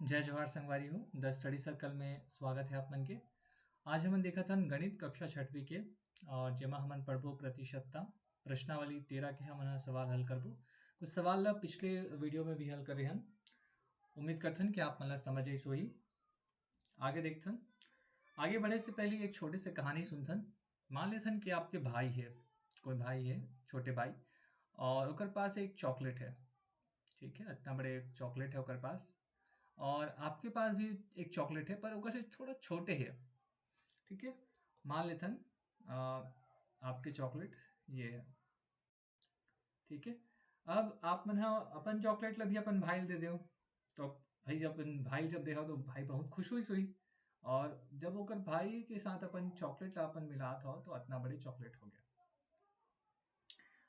जय जवाहर संगवारी हो द स्टडी सर्कल में स्वागत है आप मन के। आज हमन देखा था गणित कक्षा छठवीं के और जेमा हमन पढ़बो प्रतिशतता प्रश्नावली 13 के हमन सवाल हल करबो। कुछ सवाल ला पिछले वीडियो में भी हल करे हन। उम्मीद करथन कि आप मन ला समझ आई सोही। आगे देखथन। आगे बढ़े से पहले एक छोटे से कहानी सुनथन। मान लेथन कि आपके भाई है, कोई भाई है, छोटे भाई, और ओकर पास एक चॉकलेट है। ठीक है, इतना बड़े चॉकलेट है ओकर पास, और आपके पास भी एक चॉकलेट है पर ओकर से थोड़ा छोटे है। ठीक है, मान लेथन अ, आपके चॉकलेट ये है। ठीक है, अब आप मन ह अपन चॉकलेट ला भी अपन भाई ल दे देव। तो भाई अपन भाई जब देखा तो भाई बहुत खुश हुई और जब ओकर भाई के साथ अपन चॉकलेट ला अपन मिलात हो तो इतना बड़े चॉकलेट हो गया।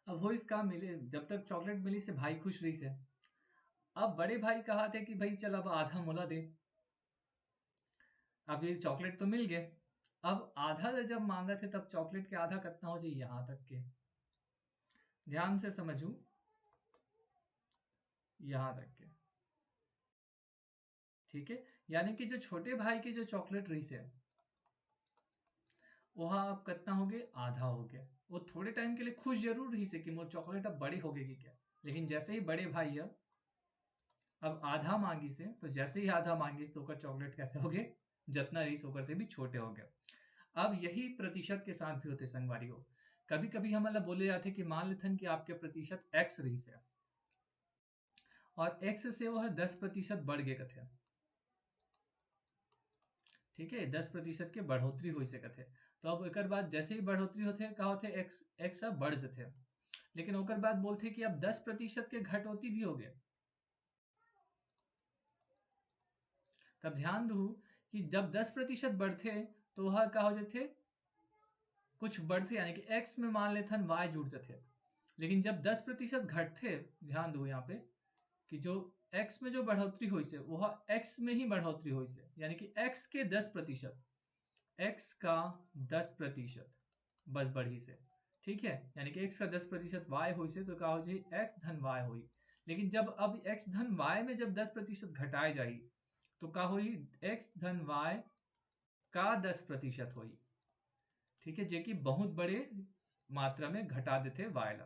अब हो इस काम मिले, जब तक चॉकलेट मिली से भाई खुश रही से। अब बड़े भाई कहा थे कि भाई चल अब आधा मोला दे। अब ये चॉकलेट तो मिल गए। अब आधा जब मांगा थे तब चॉकलेट के आधा कितना हो जाए, यहां तक के। ध्यान से समझू, यहां तक के। ठीक है, यानी कि जो छोटे भाई के जो चॉकलेट रही से वह अब कितना हो गए, आधा हो गया। वो थोड़े टाइम के लिए खुश जरूर रही से कि मोर चॉकलेट अब बड़े हो गए कि क्या। लेकिन जैसे ही बड़े भाई अब आधा मांगी से, तो जैसे ही आधा मांगी तो ओकर चॉकलेट कैसे हो गए, जितना रही ओकर से भी छोटे हो गए। अब यही प्रतिशत के साथ भी होते संगवारी हो। कभी कभी हम मतलब बोले जाते कि मान लेथन कि आपके प्रतिशत एक्स रही से और एक्स से वो है 10% बढ़ गए कथे। ठीक है, 10% के बढ़ोतरी हो सकत है। तो अब एक बाद जैसे ही बढ़ोतरी होते का होते एक्स एक्स अब बढ़ जाते। लेकिन ओकर बाद बोलते कि अब 10% के घटोती भी हो गए। तब ध्यान दू कि जब 10% बढ़ते तो वह का हो जाते, कुछ बढ़ते यानी कि एक्स में मान लेथन वाई जुड़ जाते। लेकिन जब 10% घटते, ध्यान दो यहाँ पे कि जो एक्स में जो बढ़ोतरी हुई से वह एक्स में ही बढ़ोतरी हुई से, यानी कि एक्स के 10%, एक्स का 10% बस बढ़ी से। ठीक है, यानी कि एक्स का 10% वाई हुई से तो क्या हो जाए, एक्स धन वाई हुई। लेकिन जब अब एक्स धन वाई में जब 10% घटाए जाई तो क्या हुई, एक्स धन वाई का 10% हुई। ठीक है, जो कि बहुत बड़े मात्रा में घटा देते वाई ला।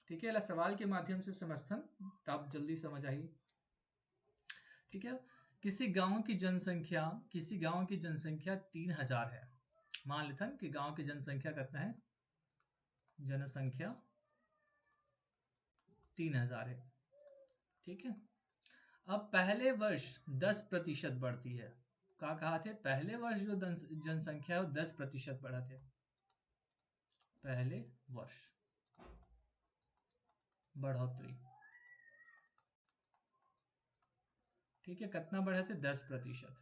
ठीक है, ला सवाल के माध्यम से समझथन तब जल्दी समझ आई। ठीक है, किसी गांव की जनसंख्या 3000 है। मान लेथन कि गांव की जनसंख्या कितना है, जनसंख्या 3000 है। ठीक है, अब पहले वर्ष 10% बढ़ती है। का कहा थे, पहले वर्ष जो जनसंख्या है वो 10% बढ़ा थे। पहले वर्ष बढ़ोतरी। ठीक है, कितना बढ़े थे, 10%।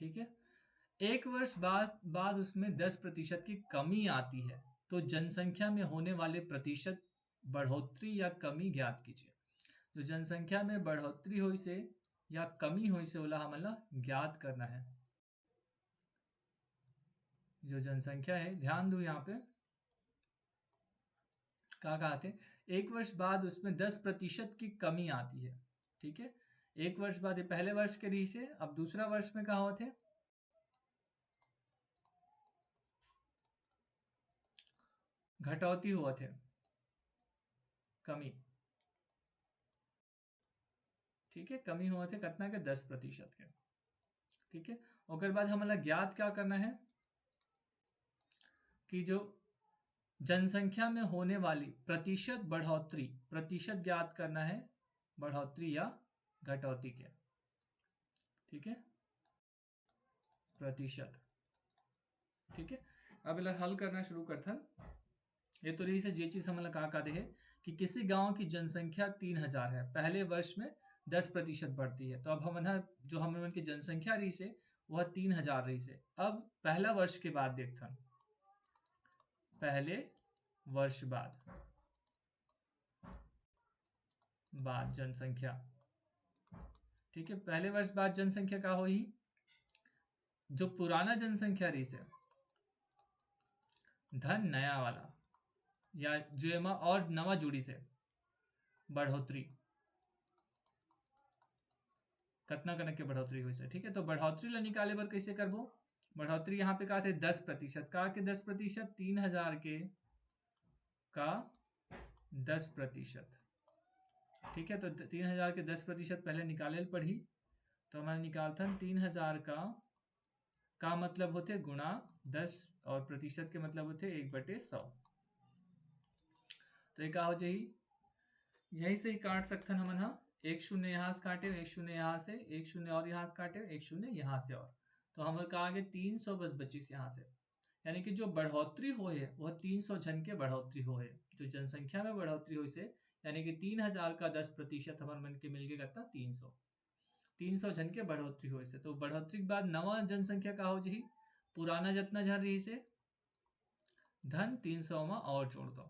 ठीक है, एक वर्ष बाद उसमें 10% की कमी आती है। तो जनसंख्या में होने वाले प्रतिशत बढ़ोतरी या कमी ज्ञात कीजिए। जो जनसंख्या में बढ़ोतरी हुई से या कमी हुई से ओला हमला ज्ञात करना है। जो जनसंख्या है, ध्यान दो यहाँ पे क्या कहा थे, एक वर्ष बाद उसमें 10% की कमी आती है। ठीक है, एक वर्ष बाद, ये पहले वर्ष के रही से, अब दूसरा वर्ष में कहा होते घटौती हुआ थे, कमी। ठीक है, कमी हुआ थे कितना के, 10% के। ठीक है, और बाद हमारा ज्ञात क्या करना है कि जो जनसंख्या में होने वाली प्रतिशत बढ़ोतरी, प्रतिशत ज्ञात करना है बढ़ोतरी या घटौती के। ठीक है, प्रतिशत। ठीक है, अब इला हल करना शुरू करथन। ये तो रही से जे चीज हमला कहा कहते हैं कि किसी गांव की जनसंख्या 3000 है, पहले वर्ष में 10% बढ़ती है। तो अब हम जो हम की जनसंख्या रही से वह 3000 रही से। अब पहला वर्ष के बाद देखथन, पहले वर्ष बाद जनसंख्या। ठीक है, पहले वर्ष बाद जनसंख्या का हो ही, जो पुराना जनसंख्या रही से धन नया वाला, या जो एमा और नवा जुड़ी से बढ़ोतरी। कतना कनक के बढ़ोतरी हुई से। ठीक है, तो बढ़ोतरी ला निकाले बर कैसे करबो। बढ़ोतरी यहाँ पे कहा थे 10%, का के 10%, 3000 के का 10%। ठीक है, तो 3000 के 10% पहले निकाले पड़ी, तो हमारे निकालता 3000 का मतलब होते गुणा 10 और प्रतिशत के मतलब होते 1/100। तो एक हो जाही, यही से ही काट सकते हमन हा। एक शून्य यहाँ से काटे, एक शून्य यहाँ से, एक शून्य और यहाँ से काटे, एक शून्य यहाँ से और, तो हमारे का आगे 300 बस 25 यहाँ से। यानी कि जो बढ़ोतरी हो है वह 300 जन के बढ़ोतरी हो है, जो जनसंख्या में बढ़ोतरी हो से, यानी कि 3000 का 10% हमारे मन के मिल गया कितना 300 जन के बढ़ोतरी हो से। तो बढ़ोतरी के बाद नवा जनसंख्या का हो जाही, पुराना जितना जन रही से धन 300 में और जोड़ दो,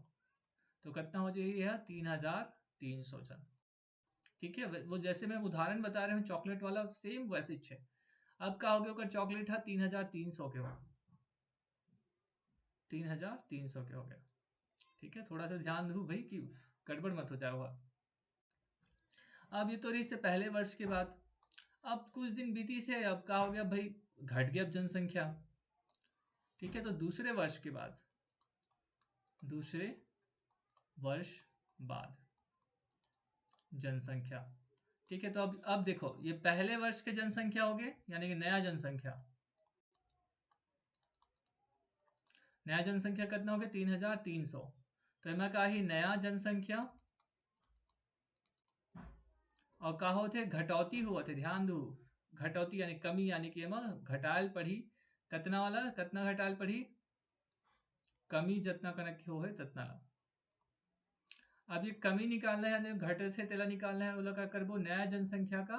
तो कितना हो जाएगी यह 3300 जन। ठीक है, वो जैसे मैं उदाहरण बता रहे हूँ चॉकलेट वाला, सेम वैसे है। अब का हो गया चॉकलेट है 3300 के हो, 3300 के हो गया। ठीक है, थोड़ा सा ध्यान दो भाई कि गड़बड़ मत हो जाए हुआ। अब ये तो रही से पहले वर्ष के बाद। अब कुछ दिन बीती से अब का हो गया भाई, घट गया अब जनसंख्या। ठीक है, तो दूसरे वर्ष के बाद, दूसरे वर्ष बाद जनसंख्या। ठीक है, तो अब देखो ये पहले वर्ष के जनसंख्या हो गए, यानी कि नया जनसंख्या। नया जनसंख्या कितना हो गया 3300। तो एमा का ही नया जनसंख्या और का होते घटौती हुआ थे, ध्यान दो, घटौती यानी कमी, यानी कि एमा घटायल पढ़ी कितना वाला, कितना घटायल पढ़ी, कमी जितना कनक हो है ततना ला। अब ये कमी निकालना है, यानी घटे थे तेला निकालना है, वो का करबो नया जनसंख्या का,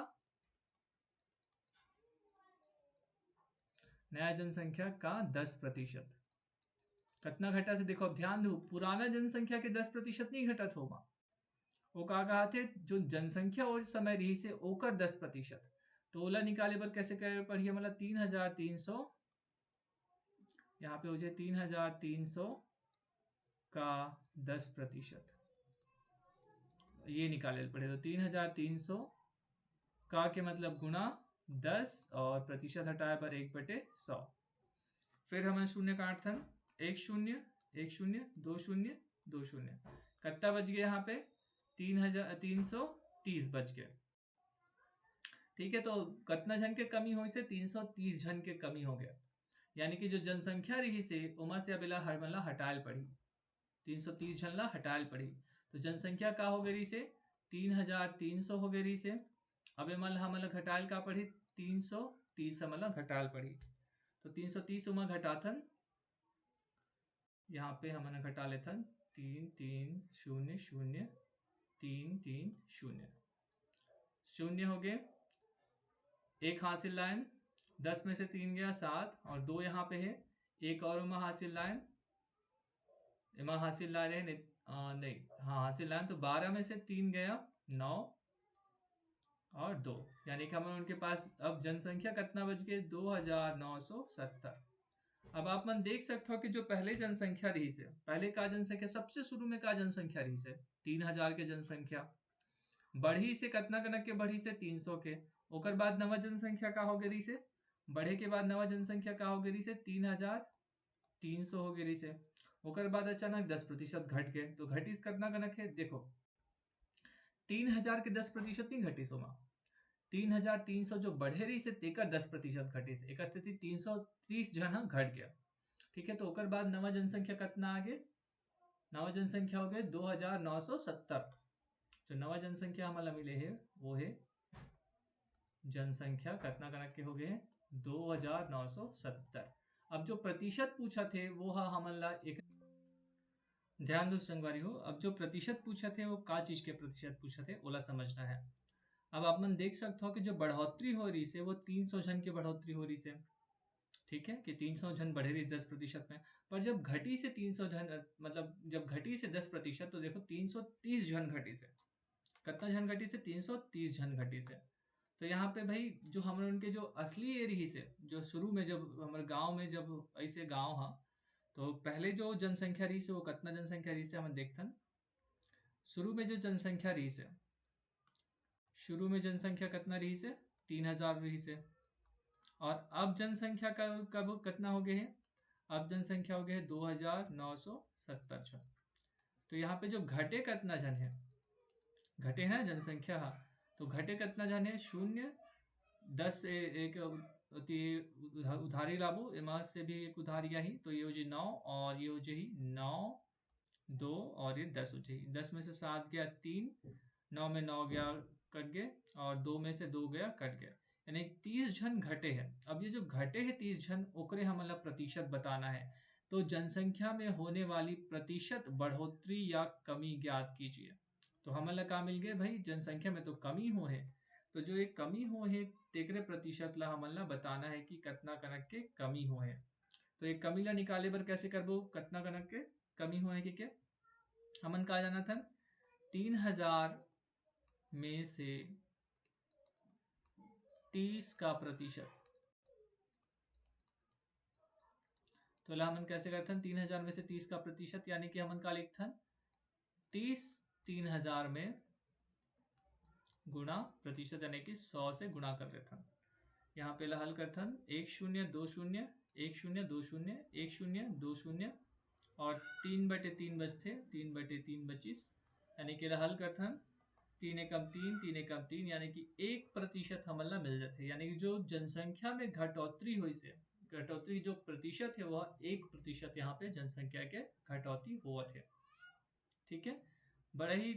नया जनसंख्या का 10%। कितना घटा थे देखो, अब ध्यान दो, पुराना जनसंख्या के 10% नहीं घटत होगा, वो का कहा थे जो जनसंख्या उस समय रही से ओकर 10%। तो ओला निकाले पर कैसे करे पढ़िए, मतलब 3300, यहाँ पे हो जाए 3300 का 10%, ये निकाले पड़े। तो 3300 का के मतलब गुणा 10 और प्रतिशत हटाए पर 1/100। फिर हमें शून्य काटथन, एक शून्य, एक शून्य, दो शून्य, दो शून्य, कितना बच गया यहाँ पे 330 बच गए। ठीक है, तो कितना जन के कमी हो से 330 जन के कमी हो गया, यानी कि जो जनसंख्या रही से उमा से अबेला हर मतलब हटायल पड़ी, 330 जन ला हटायल पड़ी। तो जनसंख्या का हो गई से 3300 हो गई से। अब मल हमला घटायल का पड़ी 330 हमला घटायल पड़ी, तो 330 उमा घटाथन, यहाँ पे हमने घटा लेथन 3300, 330 शून्य हो गए, एक हासिल लाइन, 10 में से 3 गया 7 और 2 यहाँ पे है, एक और उमा हासिल लाइन, इमा हासिल ला रहे नहीं, हाँ हासिल लाइन, तो 12 में से 3 गया 9 और 2, यानी कि हमारे उनके पास अब जनसंख्या कितना बच गए 2970। अब आप मन देख सकते हो कि जो पहले जनसंख्या रही से, पहले का जनसंख्या सबसे शुरू में का जनसंख्या रही से 3000 के जनसंख्या, बढ़ी से कितना कनक के बढ़ी से 300 के, ओकर बाद नवा जनसंख्या का हो गई से, बढ़े के बाद नवा जनसंख्या का हो गई से 3300 हो गई से, ओकर बाद अचानक 10% घट गए, तो घटिस कितना कनक है देखो, 3000 के 10% नहीं घटिस होगा, 3300 जो बढ़े रही से तेकर 10% घटिस, एक 330 जन घट गया। ठीक है, तो ओकर बाद नवा जनसंख्या कितना आगे, नवा जनसंख्या हो गए 2970। जो नवा जनसंख्या हमारा मिले है वो है जनसंख्या कितना कनक के हो गए 2970। अब जो प्रतिशत पूछा थे वो हा हमला एक, ध्यान दो संगवारी हो, अब जो प्रतिशत पूछा थे वो का चीज के प्रतिशत पूछा थे ओला समझना है। अब आप मन देख सकते हो कि जो बढ़ोतरी हो रही से वो 300 जन की बढ़ोतरी हो रही से। ठीक है, कि 300 जन बढ़े रही 10% में, पर जब घटी से 300 जन, मतलब जब घटी से 10%, तो देखो 330 जन घटी से, कितना जन घटी से 330 जन घटी से। तो यहाँ पे भाई जो हमारे उनके जो असली एरिया से, जो शुरू में जब हमारे गांव में जब ऐसे गांव हा, तो पहले जो जनसंख्या रही से वो कितना जनसंख्या रही से हम देखते, शुरू में जो जनसंख्या रही से, शुरू में जनसंख्या कितना रही से 3000 रही से। और अब जनसंख्या का कब कितना हो गए हैं? अब जनसंख्या हो गए है 2970 जन। तो यहाँ पे जो घटे कितना जन है, घटे है ना जनसंख्या, हाँ, तो घटे कितना जन है? शून्य, 10 एक उधारी लाबो, एमा से भी एक उधारी आई, तो ये हो जी 9 और ये हो जी 9 2 और ये 10 हो जी। 10 में से 7 गया 3, 9 में 9 गया कट गए, और 2 में से 2 गया कट गया, यानी 30 जन घटे हैं। अब ये जो घटे हैं 30 जन, ओकरे हमारा प्रतिशत बताना है। तो जनसंख्या में होने वाली प्रतिशत बढ़ोतरी या कमी ज्ञात कीजिए। तो हमारा का मिल गए भाई, जनसंख्या में तो कमी हो है, तो जो एक कमी हो है तेकरे प्रतिशत ला हमारा बताना है कि कितना कनक के कमी हो है। तो एक कमी ला निकाले बर कैसे करबो, कितना कनक के कमी हो है कि क्या हमन का जाना था? 3000 में से 30 का प्रतिशत, तो ला हमन कैसे करथन? 3000 में से 30 का प्रतिशत, यानी कि हमन का लिखथन 30 3000 में गुणा प्रतिशत, यानी कि 100 से गुणा कर देथन। यहाँ पे हल करथन 1 0 2 0 1 0 2 0 1 0 2 0 और 3/3 बचते, 3/3 बचिस, यानी कि हल करथन 3 एकम 3 3 एकम 3, यानी कि 1% हमला मिल जाते, यानी कि जो जनसंख्या में घटोतरी हुई से, घटोतरी जो प्रतिशत है वह 1% यहाँ पे जनसंख्या के घटौती हुआ थे। ठीक है, बड़ा ही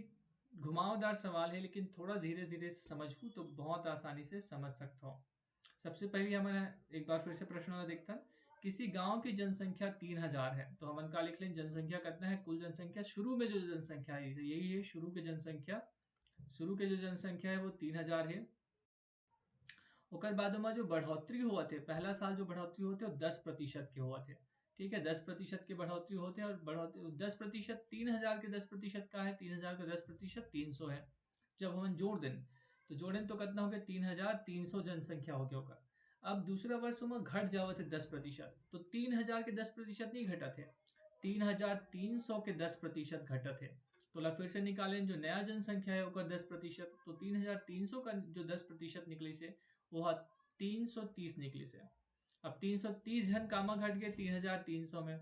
घुमावदार सवाल है, लेकिन थोड़ा धीरे धीरे समझूं तो बहुत आसानी से समझ सकता हूँ। सबसे पहले हमारा एक बार फिर से प्रश्न देखता है। किसी गांव की जनसंख्या 3000 है, तो हम का लिख लें जनसंख्या कितना है? कुल जनसंख्या, शुरू में जो जनसंख्या है यही है, शुरू की जनसंख्या, शुरू के जो जनसंख्या है वो 3000 है। ओकर बाद में जो बढ़ोतरी हुआ थे, पहला साल जो बढ़ोतरी होते वो 10% के हुआ थे। ठीक है, 10% के बढ़ोतरी होते हैं, और बढ़ोतरी 10%, 3000 के 10% का है, 3000 का 10% 300 है। जब हम जोड़ दें तो जोड़ें तो कितना हो गया? 3300 जनसंख्या हो गया होगा। अब दूसरा वर्ष में घट जावे थे 10%, तो 3000 के 10% नहीं घटा थे, 3300 के 10% घटा थे। तो ला फिर से निकालें, जो नया जनसंख्या है उसका 10%, तो 3300 का जो 10% निकली से वो 330 निकली से। अब 330 जन कामा घट गए 3300 में,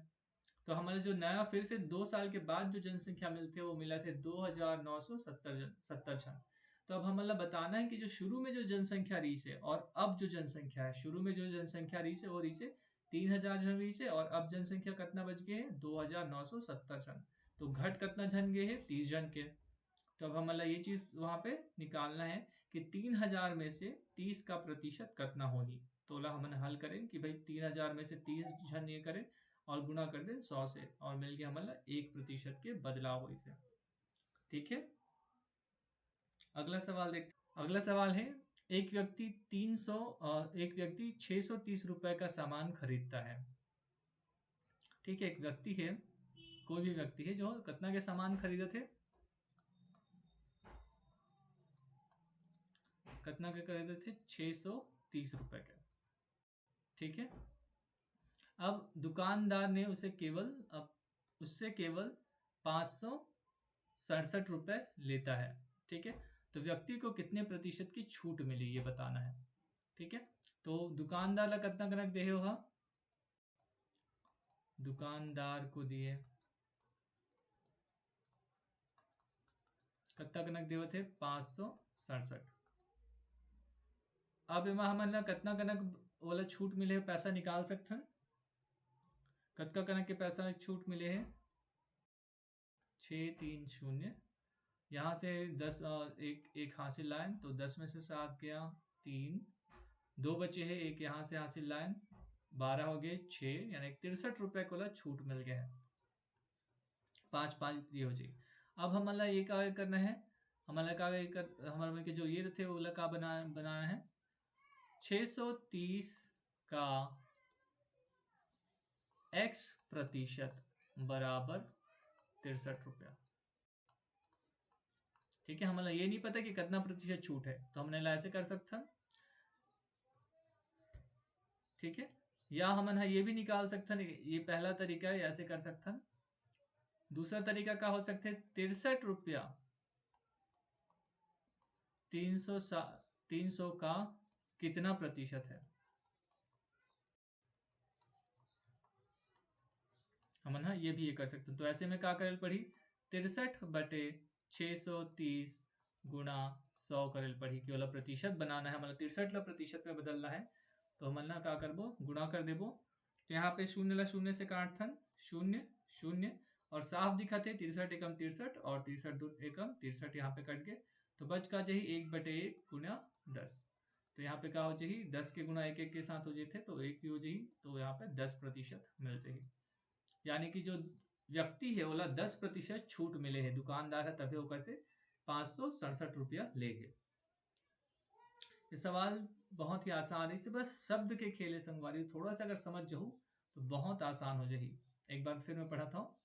तो हमारे जो नया फिर से 2 साल के बाद जो जनसंख्या मिलते वो मिला थे 2970 जन। तो अब हमारा बताना है कि जो शुरू में जो जनसंख्या रही से और अब जो जनसंख्या है, शुरू में जो जनसंख्या रही से वो रही से 3000 जन रही से, और अब जनसंख्या कितना बच गए है? 2970 जन। तो घट कितना जन गए है? 30 जन के। तो अब हमारा ये चीज वहां पे निकालना है कि 3000 में से 30 का प्रतिशत कितना होगी। तो ला हमने हल करें कि भाई 3000 में से 30 जन ये करें और गुणा कर दें 100 से, और मिल गया हमारा 1% के बदलाव हुई से। ठीक है, अगला सवाल देखते। अगला सवाल है, एक व्यक्ति 630 रुपए का सामान खरीदता है। ठीक है, एक व्यक्ति है, कोई भी व्यक्ति है जो कितना के सामान खरीदे थे, कितना के खरीदे थे? 630 रुपए के। ठीक है, अब दुकानदार ने उसे केवल, अब उससे केवल 567 रुपए लेता है। ठीक है, तो व्यक्ति को कितने प्रतिशत की छूट मिली ये बताना है। ठीक है, तो दुकानदार ला कितना कनक दे हो? दुकानदार को दिए कितना कनक दे थे? 567। अब एमा हमन ला कितना कनक वाला छूट मिले, पैसा निकाल सकथन। कतका कनक के पैसा छूट मिले है? 630, यहाँ से 10 एक हासिल लाइन, तो 10 में से 7 गया 3, 2 बचे हैं, एक यहाँ से हासिल लाइन, 12 हो गए 6, यानी 63 रुपए को ला छूट मिल गया है। 5 5 ये हो जाए। अब हमारा ये क्या करना है? हमारा हमारे जो ये थे वो का बनाना है 630 का x% बराबर 63 रुपया। ठीक है, हमारा ये नहीं पता कि कितना प्रतिशत छूट है, तो हमने ऐसे कर सकता। ठीक है, या हम ये भी निकाल सकते हैं, ये पहला तरीका है, ऐसे कर सकते हैं। दूसरा तरीका क्या हो सकता है? 63 रुपया 300 का कितना प्रतिशत है। हम ना ये भी ये कर सकते हैं। तो ऐसे में क्या करेल पड़ी, 63/630 गुणा 100 करेल पड़ी, कि वाला प्रतिशत बनाना है, मतलब 63 ला प्रतिशत में बदलना है। तो हम ना क्या करबो, गुणा कर देबो। तो यहाँ पे शून्य ला शून्य से काटथन, शून्य शून्य, और साफ दिखा थे 63 एकम 63 और 63 एकम 63 यहाँ पे कट गए। तो बच का जही 1/1 गुणा 10। तो यहाँ पे क्या हो जाही, 10 के गुणा 1 1 के साथ हो जाते, तो 1 भी हो जाही, तो यहाँ पे 10% मिल जाही। यानी कि जो व्यक्ति है बोला 10% छूट मिले है, दुकानदार है तभी होकर से 567 रुपया ले गए। ये सवाल बहुत ही आसान है, इसे बस शब्द के खेले संगवारी, थोड़ा सा अगर समझ जाऊँ तो बहुत आसान हो जाएगी। एक बार फिर मैं पढ़ाता हूँ।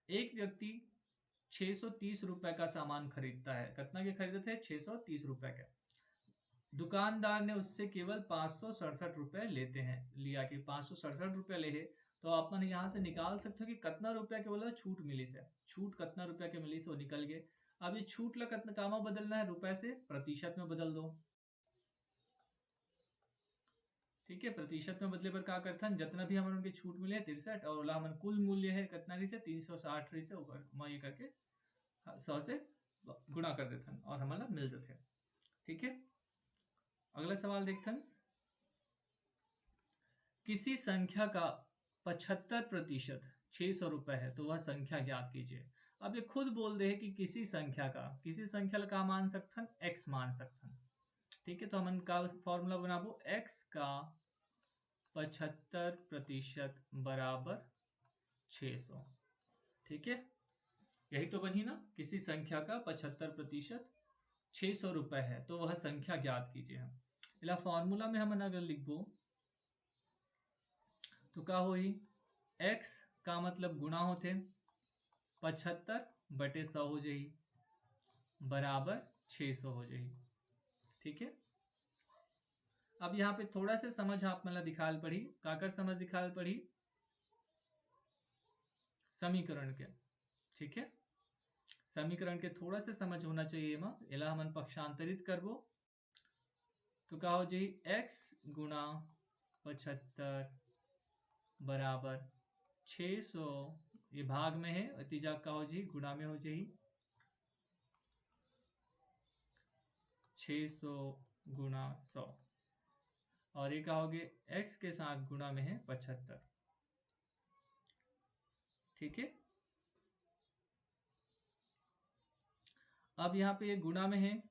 एक व्यक्ति 630 रुपए का सामान खरीदता है। कितना के खरीदते हैं, 630 रुपए का। दुकानदार ने उससे केवल 567 रुपए लेते हैं, लिया कि 567 रुपया ले है। तो अपन यहाँ से निकाल सकते हो कि कितना रुपया के बोला छूट मिली से, छूट कितना रुपया के मिली से वो निकल गए। अब ये छूट ला कितना कामा बदलना है, रुपए से प्रतिशत में बदल दो। ठीक है, प्रतिशत में बदले पर क्या करता है, जितना भी हमारे उनके छूट मिले 63 और हमारे कुल मूल्य है कितना रही से 360 रही से ऊपर मैं ये करके 100 से गुणा कर देते हैं और हमारा मिल जाते हैं। ठीक है, अगला सवाल देखते हैं। किसी संख्या का 75% 600 रुपए है, तो वह संख्या ज्ञात कीजिए। अब ये खुद बोल रहे हैं कि किसी संख्या का, किसी संख्या का मान सकथन, x मान सकथन। ठीक है, तो हम का फॉर्मूला बनाबो, x का 75% बराबर 600। ठीक है, यही तो बनी ना, किसी संख्या का 75% 600 रुपए है, तो वह संख्या ज्ञात कीजिए। हम इला फॉर्मूला में हम अगर लिखबो तो क्या हो, x का मतलब गुणा होते 75/100 हो जाएगी, बराबर 600 हो जाएगी। ठीक है, अब यहाँ पे थोड़ा सा समझ आप मतलब दिखाल पड़ी, काकर समझ दिखाल पड़ी, समीकरण के। ठीक है, समीकरण के थोड़ा सा समझ होना चाहिए, इला हमन पक्षांतरित करबो तो क्या हो जाए, x गुणा 75 बराबर 600, ये भाग में है, तीजा का हो जाए गुणा में हो जाए, 600 गुणा 100, और ये क्या हो गया, x के साथ गुणा में है 75। ठीक है, अब यहाँ पे ये गुणा में है,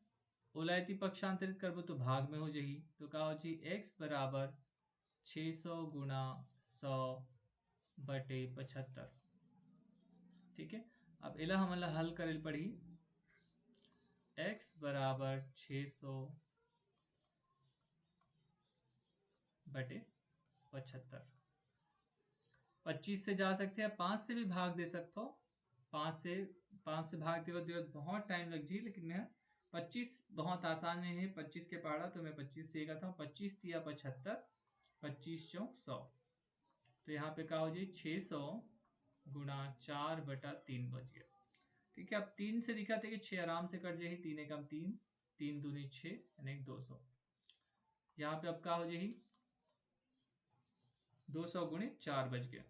ओलायती पक्षांतरित करबो तो भाग में हो जाएगी, तो क्या हो जाए, x बराबर 600 गुणा 100/75। ठीक है, अब इला हमला हल करेल पड़ी, x बराबर 600/75। 25 से जा सकते हैं, 5 से भी भाग दे सकते हो, 5 से भाग दे बहुत टाइम लग जी, लेकिन मैं 25 बहुत आसान में है, 25 के पढ़ा तो मैं 25 से करता हूँ, 25 या 75, 25 चौक 100। तो यहाँ पे क्या हो जाए, 600 गुणा 4/3 बच गया। ठीक है, अब 3 से दिखाते कि 6 आराम से कट जाएगी, 3 एकम 3, 3 दूनी 6 यानी 200। यहाँ पे अब क्या हो जाएगी, 200 गुणित 4 बच गया,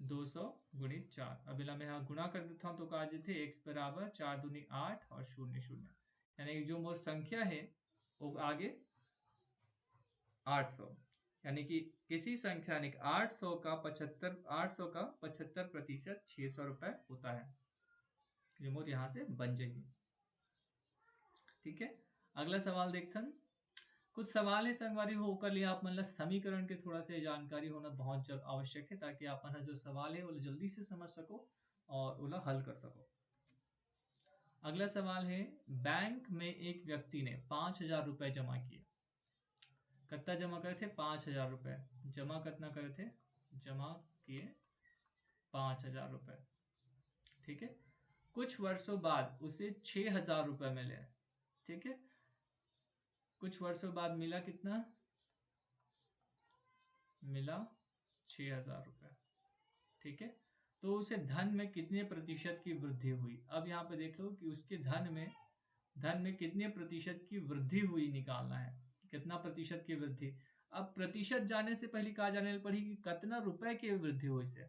200 गुणित 4। अब इला मैं यहाँ गुणा कर देता हूँ तो कहा जाते x बराबर 4 दूनी 8 और 0 0, यानी जो मोर संख्या है वो आगे 800, यानी कि किसी संख्या ने 800 का 75% 600 रुपए होता है। ये मोर यहाँ से बन जाएगी। ठीक है, अगला सवाल देखते हैं। कुछ सवाल है संगवारी होकर लिए आप मतलब समीकरण के थोड़ा से जानकारी होना बहुत आवश्यक है, ताकि आप जो सवाल है वो जल्दी से समझ सको और उला हल कर सको। अगला सवाल है, बैंक में एक व्यक्ति ने 5,000 रुपए जमा किए। कितना जमा करे थे, 5,000 रुपए जमा, कितना करे थे, जमा किए 5,000 रुपए। ठीक है, कुछ वर्षों बाद उसे 6,000 रुपए मिले। ठीक है, कुछ वर्षों बाद मिला कितना, मिला 6,000 रुपए। ठीक है, तो उसे धन में कितने प्रतिशत की वृद्धि हुई। अब यहाँ पे देख लो कि उसके धन में धन में कितने प्रतिशत की वृद्धि हुई निकालना है, कितना प्रतिशत की वृद्धि। अब प्रतिशत जाने से पहले कहा जाने पड़ी कि कितना रुपए की वृद्धि हुई से,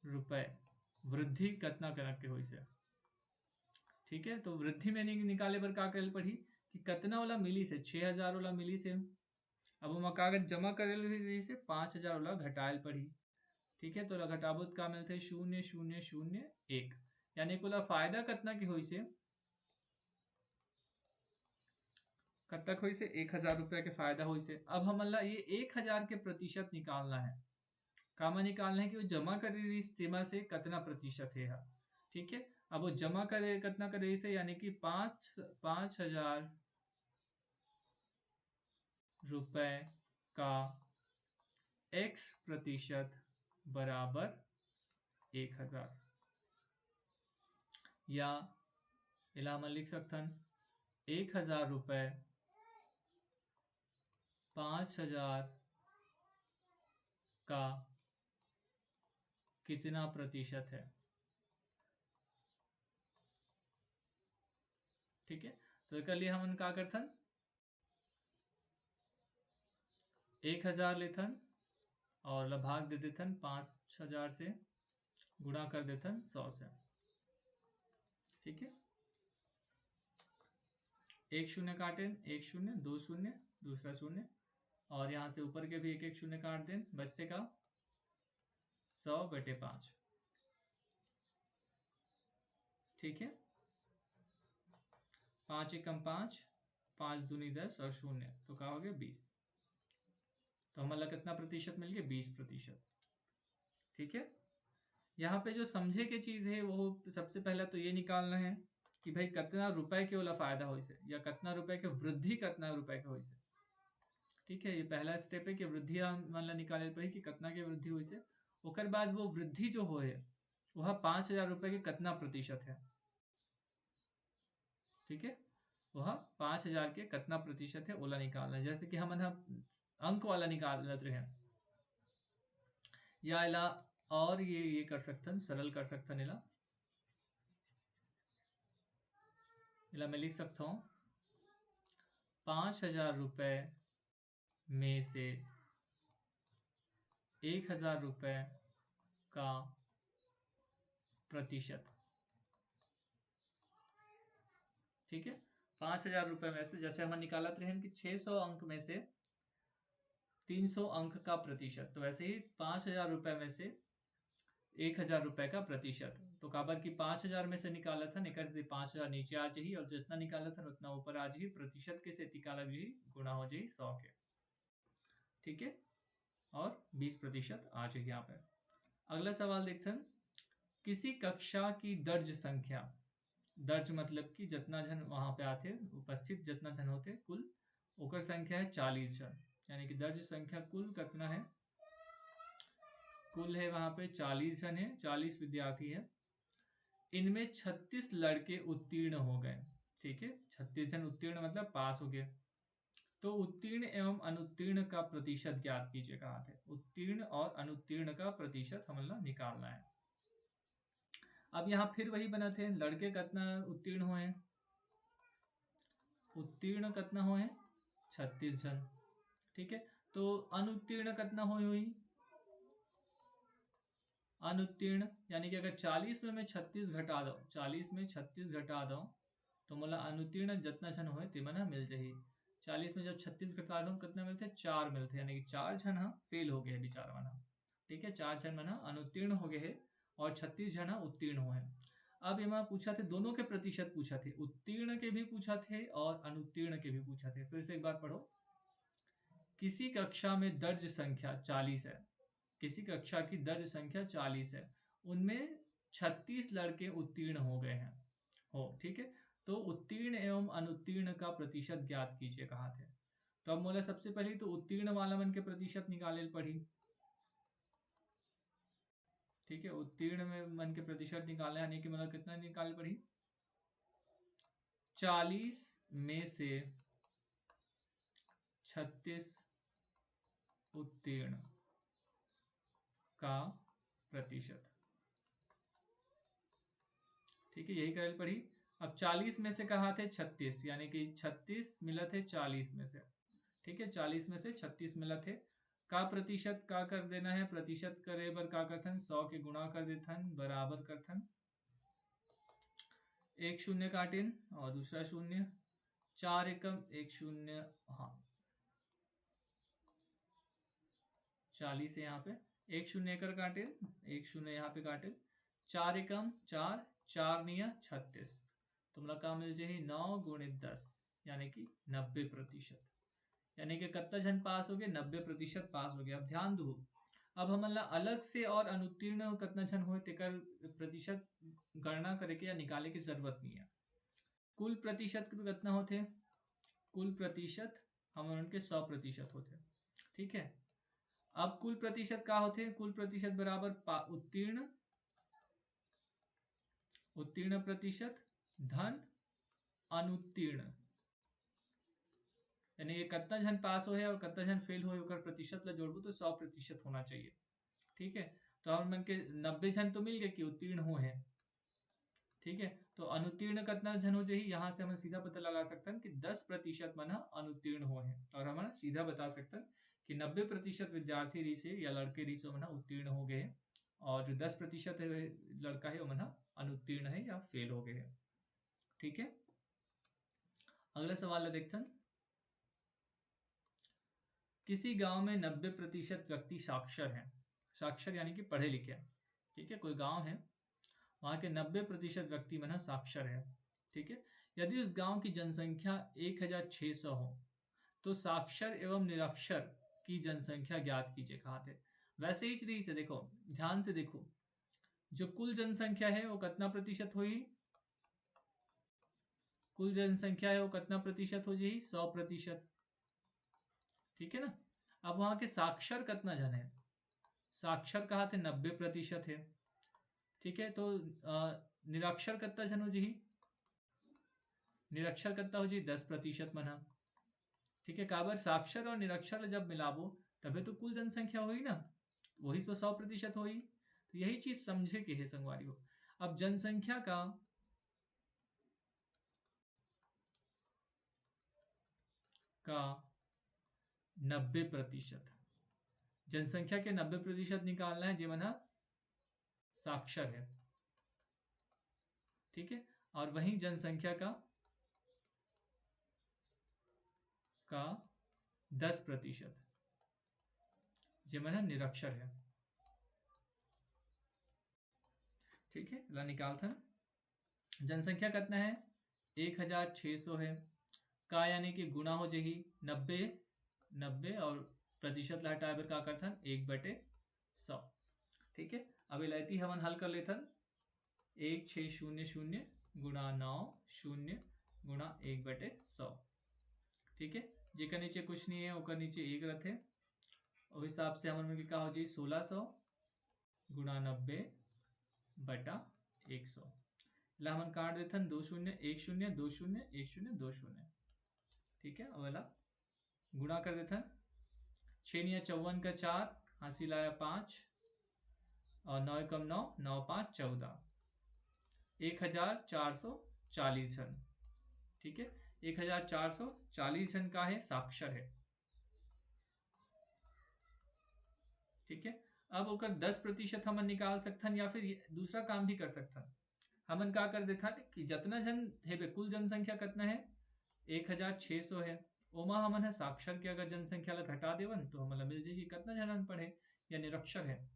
रुपए वृद्धि कितना करके के हुई से। ठीक है, तो वृद्धि में निकाले पर का करे पड़ी कि कितना वाला मिली से, 6,000 वाला मिली से। अब हम कागज जमा करे से 5,000 वाला घटायल पड़ी। ठीक है, तो घटाबोत का मिलते 0,0,0,1, यानी कुल फायदा कितना की हुई से, कब तक हुई से 1,000 रुपया के फायदा हुई से। अब हम ये 1,000 के प्रतिशत निकालना है, कामा निकालना है कि वो जमा कर रही सीमा से कितना प्रतिशत है। ठीक है, अब वो जमा करे कितना करे से, यानी कि 5,000 रुपए का x प्रतिशत बराबर 1,000, या इला हम लिख सकते 1,000 रुपए 5,000 का कितना प्रतिशत है। ठीक है, तो एक लिए हम का करथन 1,000 लेथन और भाग दे देथन 5,000 से, गुणा कर देथन 100 से। ठीक है, एक शून्य काटे, एक शून्य, दो शून्य, दूसरा शून्य, और यहाँ से ऊपर के भी एक एक शून्य काट दें, बचते का 100/5। ठीक है, 5 एकम 5, 5 दूनी 10 और शून्य, तो क्या हो गया 20। तो हमारा कितना प्रतिशत मिल गया, 20%। ठीक है, यहाँ पे जो समझे की चीज है वो सबसे पहला तो ये निकालना है कि भाई कितना रुपए के वाला फायदा हो से, या कितना रुपए के वृद्धि कितना रुपए के हो से। ठीक है, ये पहला स्टेप है कि वृद्धि मतलब निकाले पड़ी कि कितना के वृद्धि हुई से। ओकर बाद वो वृद्धि जो हो है वह 5,000 रुपए के कितना प्रतिशत है। ठीक है, वह 5,000 के कितना प्रतिशत है ओला निकालना है। जैसे कि हम अंक वाला निकाल लेते हैं, या इला और ये कर सकते सरल कर सकते इला इला मैं लिख सकता हूँ 5,000 रुपए में से 1,000 रुपए का प्रतिशत। ठीक है, 5,000 रुपए में से, जैसे हम निकाला थे कि 600 अंक में से 300 अंक का प्रतिशत, तो वैसे ही 5,000 रुपए में से 1,000 रुपए का प्रतिशत। तो काबर की 5,000 में से निकाला था, निकल 5,000 नीचे आ जाइए और जितना निकाला था उतना ऊपर आ जाइए, प्रतिशत के से निकाला जाइए, गुणा हो जाइए 100 के। ठीक है, और 20% आ जाइए यहाँ पे। अगला सवाल देखते हैं, किसी कक्षा की दर्ज संख्या, दर्ज मतलब कि जितना जन वहां पे आते उपस्थित जितना जन होते कुल, ओकर संख्या है 40 जन, यानी कि दर्ज संख्या कुल कितना है, कुल है वहां पे 40 जन है, 40 विद्यार्थी है। इनमें 36 लड़के उत्तीर्ण हो गए। ठीक है, 36 जन उत्तीर्ण मतलब पास हो गए। तो उत्तीर्ण एवं अनुत्तीर्ण का प्रतिशत ज्ञात कीजिए, कहा थे उत्तीर्ण और अनुत्तीर्ण का प्रतिशत हमें निकालना है। अब यहाँ फिर वही बना थे, लड़के कितना उत्तीर्ण हुए, उत्तीर्ण कितना हुए 36 जन। ठीक है, तो अनुत्तीर्ण कितना हुई, अनुत्तीर्ण, यानी कि अगर 40 में मैं 36 घटा दो, 40 में 36 घटा दो, तो मतलब अनुत्तीर्ण जितना जन हुए तिमना मिल जाही। 40 में जब 36 घटा दो कितना मिलते, 4 मिलते, यानी कि 4 जन फेल हो गए बेचारा मना। ठीक है, 4 जन मना अनुत्तीर्ण हो गए और 36 जन उत्तीर्ण हुए। अब यहाँ पूछा थे दोनों के प्रतिशत पूछा थे, उत्तीर्ण के भी पूछा थे और अनुत्तीर्ण के भी पूछा थे। फिर से एक बार पढ़ो, किसी कक्षा में दर्ज संख्या 40 है, किसी कक्षा की दर्ज संख्या 40 है, उनमें 36 लड़के उत्तीर्ण हो गए हैं हो। ठीक है, तो उत्तीर्ण एवं अनुत्तीर्ण का प्रतिशत ज्ञात कीजिए, कहा थे। तो अब बोला सबसे पहले तो उत्तीर्ण वाला मन के प्रतिशत निकाले पड़ी। ठीक है, उत्तीर्ण में मन के प्रतिशत निकाले, यानी कि मतलब कितना निकाले पड़ी, 40 में से 36 उत्तीर्ण का प्रतिशत। ठीक है, यही करेल पड़ी। अब 40 में से कहा थे 36, यानी कि 36 मिला थे 40 में से। ठीक है, 40 में से 36 मिला थे। का प्रतिशत का कर देना है, प्रतिशत करे बर का करथन 100 के गुणा कर देथन बराबर करथन, एक शून्य काटिन और दूसरा शून्य, 4 एकम 1 शून्य, हाँ 40 है यहाँ पे, एक शून्य कर काटिन, एक शून्य यहाँ पे काटिन, 4 एकम 4, 4 निया 36, तुमला का मिल जाही 9 गुणित 10 यानी कि 90%। यानी कि कितना जन पास हो गए, 90% पास हो गया। अब ध्यान दो, अब हमला अलग से और अनुत्तीर्ण कितना जन हो तेकर प्रतिशत गणना करे के या निकाले की जरूरत नहीं है। कुल प्रतिशत कितना होते, कुल प्रतिशत हम उनके 100% होते। ठीक है, अब कुल प्रतिशत का होते, कुल प्रतिशत बराबर उत्तीर्ण, उत्तीर्ण प्रतिशत धन अनुत्तीर्ण, यानी ये कितना जन पास हो है और कितना जन फेल हो ओकर प्रतिशत ला जोड़बू तो 100% होना चाहिए। ठीक है, तो हम मन के 90 जन तो मिल गए कि उत्तीर्ण हो है। ठीक है, तो अनुत्तीर्ण कितना जन हो जाए, यहाँ से हम सीधा पता लगा सकते हैं कि 10% मन अनुत्तीर्ण हो है, और हम सीधा बता सकते हैं कि 90% विद्यार्थी री से या लड़के री से मन उत्तीर्ण हो गए हैं, और जो 10% है लड़का है वो मन अनुत्तीर्ण है या फेल हो गए हैं। ठीक है, अगला सवाल देखते हैं। किसी गांव में 90% व्यक्ति साक्षर हैं, साक्षर यानी कि पढ़े लिखे हैं। ठीक है, कोई गांव है, वहां के 90% व्यक्ति मन साक्षर है। ठीक है, यदि उस गांव की जनसंख्या 1600 हो तो साक्षर एवं निरक्षर की जनसंख्या ज्ञात कीजिए। कहा थे वैसे ही चीज से देखो, ध्यान से देखो, जो कुल जनसंख्या है वो कितना प्रतिशत हुई, कुल जनसंख्या है वो कितना प्रतिशत हो जाएगी, 100%। ठीक है ना, अब वहां के साक्षर कितना जन है, साक्षर कहा थे 90% है। ठीक है, तो निरक्षर कितना जन हो जी, निरक्षर कितना हो जी 10% मना। ठीक है, काबर साक्षर और निरक्षर जब मिलाबो तबे तो कुल जनसंख्या हुई ना, वही तो 100% हुई। तो यही चीज समझे के है संगवारी हो। अब जनसंख्या का 90%, जनसंख्या के 90% निकालना है, जीवन साक्षर है। ठीक है, और वही जनसंख्या का 10% जीवन निरक्षर है। ठीक है, ला निकालते हैं, जनसंख्या कितना है 1600 है, का यानी कि गुना हो जाएगी 90, 90 और प्रतिशत ला हटाए बर का करथन 1/100। ठीक है, अब इलायती हमन हल कर लेथन, 1600 गुणा 9 शून्य गुणा 1/100। ठीक है, जेकर नीचे कुछ नहीं है ओकर नीचे 1 रहते, उस हिसाब से हमन में का हो जाए 1600 गुणा 90/100। ला हमन काट देथन 2 शून्य 1 शून्य 2 शून्य 1 शून्य 2 शून्य। ठीक है, अब वाला गुणा कर देथन, 6×54 का 4, हासिल आया 5, और 9 कम 9, 9 5 14, 1440 जन। ठीक है, 1440 जन का है साक्षर है। ठीक है, अब ओकर 10% हमन निकाल सकथन, या फिर दूसरा काम भी कर सकथन। हमन का कर देथा कि जितना जन है कुल जनसंख्या कितना है 1600 है, ओमा हमन है साक्षर के अगर जनसंख्या ला घटा देवन तो हमला मिल जाएगी कितना जन अनपढ़ है या निरक्षर है।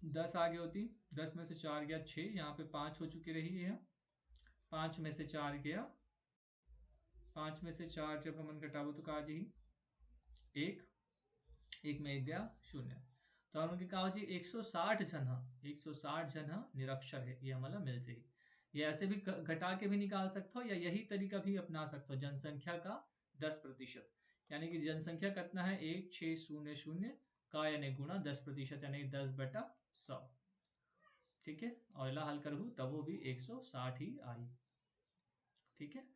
10 आगे होती, 10 में से 4 गया 6, यहाँ पे 5 हो चुकी रही है, 5 में से 4 गया, 5 में से 4 जब हमन घटाबो तो का जी 1, 1 में 1 गया 0, तो हम का हो जी 160 जन, 160 जन निरक्षर है, ये हमारा मिल जाएगी। ये ऐसे भी घटा के भी निकाल सकते हो, या यही तरीका भी अपना सकते हो, जनसंख्या का 10%, यानी कि जनसंख्या कितना है 1600 का यानी गुणा 10% यानी 10/100। ठीक है, और ला हल करूँ तब वो भी 160 ही आई। ठीक है,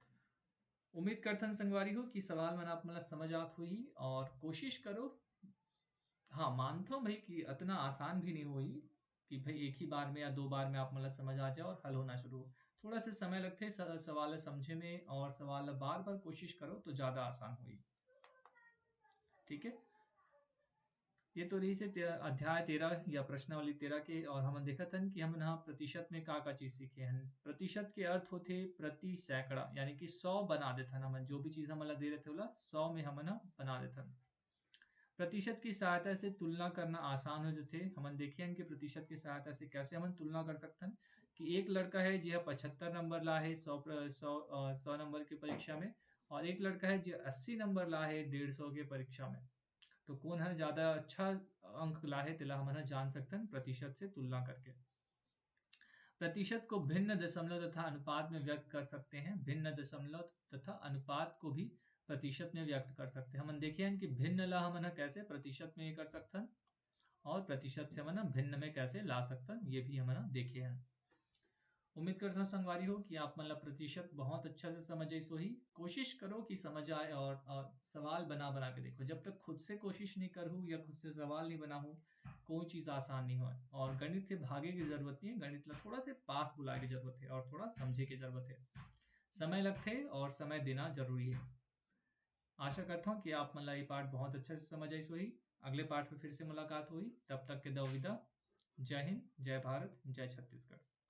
उम्मीद करथन संगवारी हो कि सवाल मन आप मतलब समझ आत हुई, और कोशिश करो, हाँ मानता हूँ भाई कि इतना आसान भी नहीं हुई कि भाई एक ही बार में या 2 बार में आप मतलब समझ आ जाए और हल होना शुरू हो। थोड़ा सा समय लगते है सवाल समझे में, और सवाल बार बार कोशिश करो तो ज़्यादा आसान होगी। ठीक है, ये तो रही से अध्याय 13 या प्रश्नावली 13 के। और हम देखा था कि हम यहाँ प्रतिशत में का चीज सीखे हैं। प्रतिशत के अर्थ होते प्रति सैकड़ा, यानी कि 100 बना देता ना, हम जो भी चीज हम दे रहे थे बोला 100 में हम ना बना देता। प्रतिशत की सहायता से तुलना करना आसान हो जो थे। हम देखे हैं कि प्रतिशत की सहायता से कैसे हम तुलना कर सकते हैं कि एक लड़का है जो 75 नंबर ला है 100 नंबर की परीक्षा में, और एक लड़का है जो 80 नंबर ला है 150 की परीक्षा में। तो कौन है ज्यादा अच्छा अंक ला है तिला हम जान सकते हैं प्रतिशत से तुलना करके। प्रतिशत को भिन्न दशमलव तथा अनुपात में व्यक्त कर सकते हैं। भिन्न दशमलव तथा अनुपात को भी प्रतिशत में व्यक्त कर सकते हैं। हम देखे हैं कि भिन्न ला हम कैसे प्रतिशत में कर सकते हैं, और प्रतिशत से हम भिन्न में कैसे ला सकते हैं, ये भी हम देखे हैं। उम्मीद करता हूँ संगवारी हो कि आप मतलब प्रतिशत बहुत अच्छा से समझे। सो ही कोशिश करो कि समझ आए, और सवाल बना बना के देखो। जब तक खुद से कोशिश नहीं करूँ या खुद से सवाल नहीं बनाऊँ, कोई चीज़ आसान नहीं हो। और गणित से भागे की जरूरत नहीं है, गणित ला थोड़ा से पास बुला की जरूरत है और थोड़ा समझे की जरूरत है। समय लगते है और समय देना जरूरी है। आशा करता हूँ कि आप मतलब ये पाठ बहुत अच्छे से समझ आई। सो ही अगले पाठ में फिर से मुलाकात हुई, तब तक के दो विदा। जय हिंद, जय भारत, जय छत्तीसगढ़।